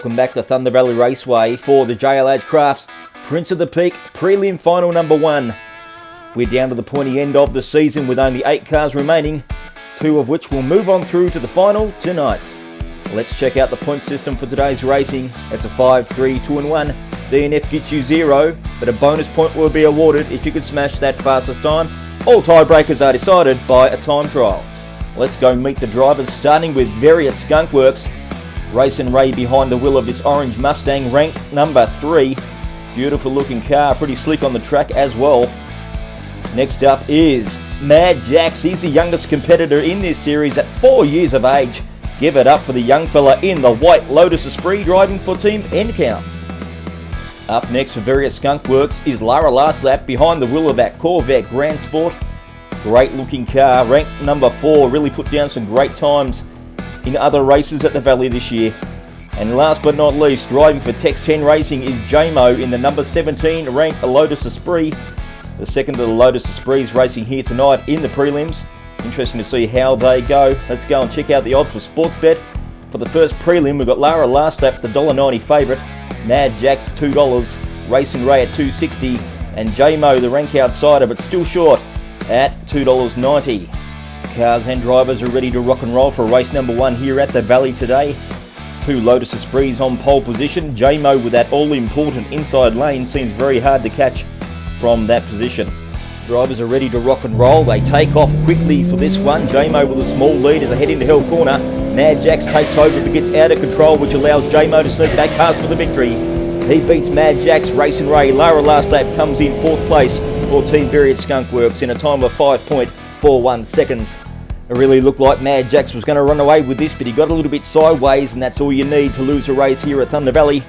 Welcome back to Thunder Valley Raceway for the JLH Crafts Prince of the Peak Prelim Final number 1. We're down to the pointy end of the season with only 8 cars remaining, 2 of which will move on through to the final tonight. Let's check out the point system for today's racing. It's a 5, 3, 2 and 1. DNF gets you 0, but a bonus point will be awarded if you could smash that fastest time. All tiebreakers are decided by a time trial. Let's go meet the drivers, starting with Very at Skunk Works. Racing Ray behind the wheel of this orange Mustang, ranked number 3. Beautiful looking car, pretty slick on the track as well. Next up is Mad Jax. He's the youngest competitor in this series at 4 years of age. Give it up for the young fella in the white Lotus Esprit, driving for Team Endcounts. Up next for Very at Skunk Works is Lara Last Lap behind the wheel of that Corvette Grand Sport. Great looking car, ranked number 4, really put down some great times in other races at the Valley this year. And last but not least, driving for Tex 10 Racing is J-Mo in the number 17 ranked Lotus Esprit. The second of the Lotus Esprits racing here tonight in the prelims. Interesting to see how they go. Let's go and check out the odds for Sportsbet. For the first prelim, we've got Lara Last Lap, the $1.90 favourite, Mad Jax $2, Racing Ray at $2.60, and J-Mo, the rank outsider, but still short at $2.90. Cars and drivers are ready to rock and roll for race number 1 here at the Valley today. 2 Lotus Esprits on pole position. J-Mo with that all-important inside lane seems very hard to catch from that position. Drivers are ready to rock and roll. They take off quickly for this one. J-Mo with a small lead as they head into Hell Corner. Mad Jax takes over but gets out of control, which allows J-Mo to sneak back past for the victory. He beats Mad Jax. Racing Ray, Lara Last Lap comes in 4th place for Team Very at Skunk Works in a time of 5.41 seconds. It really looked like Mad Jax was going to run away with this, but he got a little bit sideways, and that's all you need to lose a race here at Thunder Valley.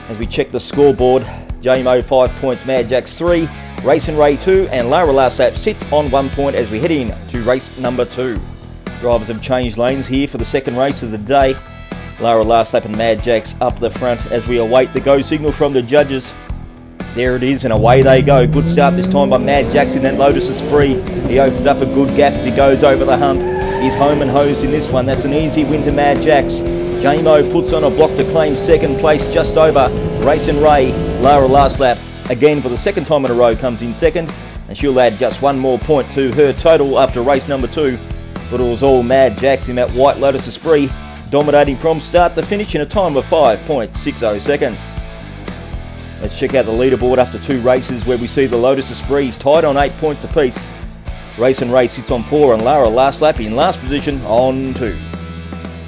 As we check the scoreboard, J-Mo 5 points, Mad Jax 3, Racing Ray 2, and Lara Last Lap sits on 1 point as we head in to race number 2. Drivers have changed lanes here for the second race of the day. Lara Last Lap and Mad Jax up the front as we await the go signal from the judges. There it is, and away they go. Good start this time by Mad Jax in that Lotus Esprit. He opens up a good gap as he goes over the hump. He's home and hosed in this one. That's an easy win to Mad Jax. J-Mo puts on a block to claim second place just over Racing Ray. Lara Last Lap, again for the second time in a row, comes in second, and she'll add just 1 more point to her total after race number 2. But it was all Mad Jax in that white Lotus Esprit, dominating from start to finish in a time of 5.60 seconds. Let's check out the leaderboard after 2 races where we see the Lotus Esprits tied on 8 points apiece. Racing Ray sits on 4 and Lara Last Lap in last position on 2.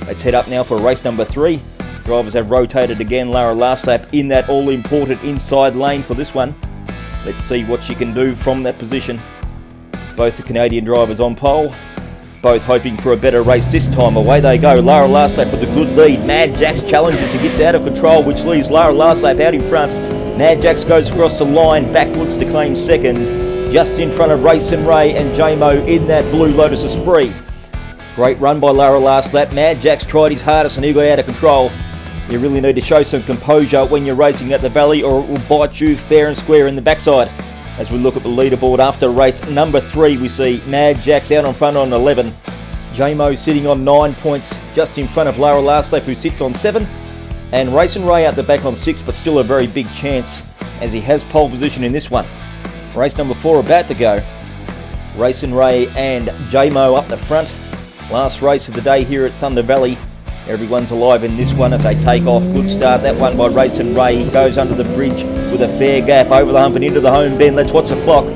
Let's head up now for race number 3. Drivers have rotated again. Lara Last Lap in that all-important inside lane for this one. Let's see what she can do from that position. Both the Canadian drivers on pole, both hoping for a better race this time. Away they go. Lara Last Lap with a good lead. Mad Jax challenges and gets out of control, which leaves Lara Last Lap out in front. Mad Jax goes across the line, backwards to claim second, just in front of Racing Ray and J-Mo in that blue Lotus Esprit. Great run by Lara Last Lap. Mad Jax tried his hardest and he got out of control. You really need to show some composure when you're racing at the Valley, or it will bite you fair and square in the backside. As we look at the leaderboard after race number 3, we see Mad Jax out on front on 11. J-Mo sitting on 9 points, just in front of Lara Last Lap, who sits on 7. And Racing Ray out the back on 6, but still a very big chance as he has pole position in this one. Race number 4 about to go. Racing Ray and J-Mo up the front. Last race of the day here at Thunder Valley. Everyone's alive in this one as they take off. Good start, that one by Racing Ray. He goes under the bridge with a fair gap over the hump and into the home bend. Let's watch the clock.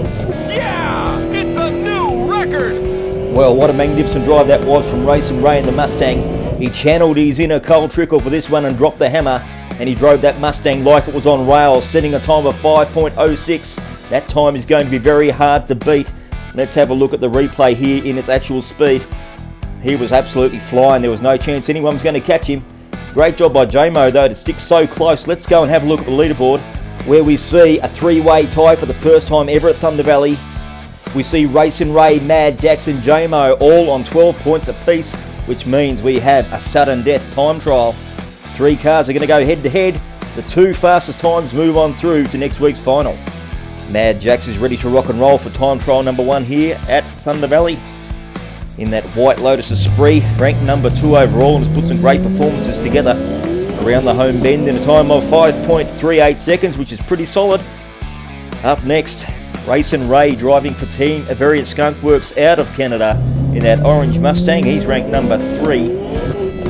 Yeah, it's a new record. Well, what a magnificent drive that was from Racing Ray in the Mustang. He channeled his inner cold trickle for this one and dropped the hammer, and he drove that Mustang like it was on rails, setting a time of 5.06. That time is going to be very hard to beat. Let's have a look at the replay here in its actual speed. He was absolutely flying. There was no chance anyone was going to catch him. Great job by J-Mo though to stick so close. Let's go and have a look at the leaderboard, where we see a 3-way tie for the first time ever at Thunder Valley. We see Racing Ray, Mad Jax and J-Mo all on 12 points apiece, which means we have a sudden death time trial. 3 cars are going to go head to head. The 2 fastest times move on through to next week's final. Mad Jax is ready to rock and roll for time trial number 1 here at Thunder Valley. In that white Lotus Esprit, ranked number 2 overall, and has put some great performances together. around the home bend in a time of 5.38 seconds, which is pretty solid. Up next, Racing Ray driving for Team Variant Skunk Works out of Canada in that orange Mustang. He's ranked number 3.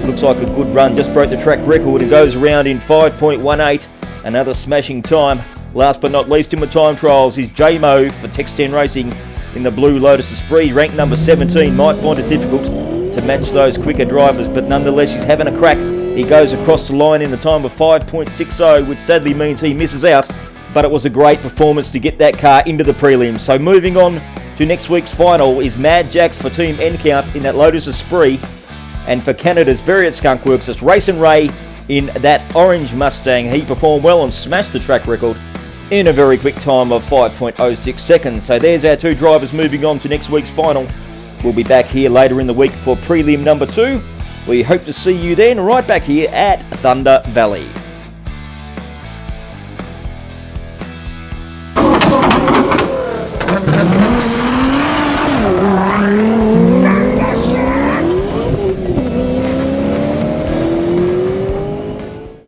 Looks like a good run, just broke the track record and goes around in 5.18. Another smashing time. Last but not least in the time trials is J-Mo for Tex10 Racing in the blue Lotus Esprit, ranked number 17. Might find it difficult to match those quicker drivers, but nonetheless he's having a crack. He goes across the line in the time of 5.60, which sadly means he misses out, but it was a great performance to get that car into the prelims. So moving on to next week's final is Mad Jacks for Team N-Count in that Lotus Esprit, and for Canada's Variant Skunk Works, it's Racing Ray in that orange Mustang. He performed well and smashed the track record in a very quick time of 5.06 seconds. So there's our 2 drivers moving on to next week's final. We'll be back here later in the week for prelim number 2. We hope to see you then right back here at Thunder Valley.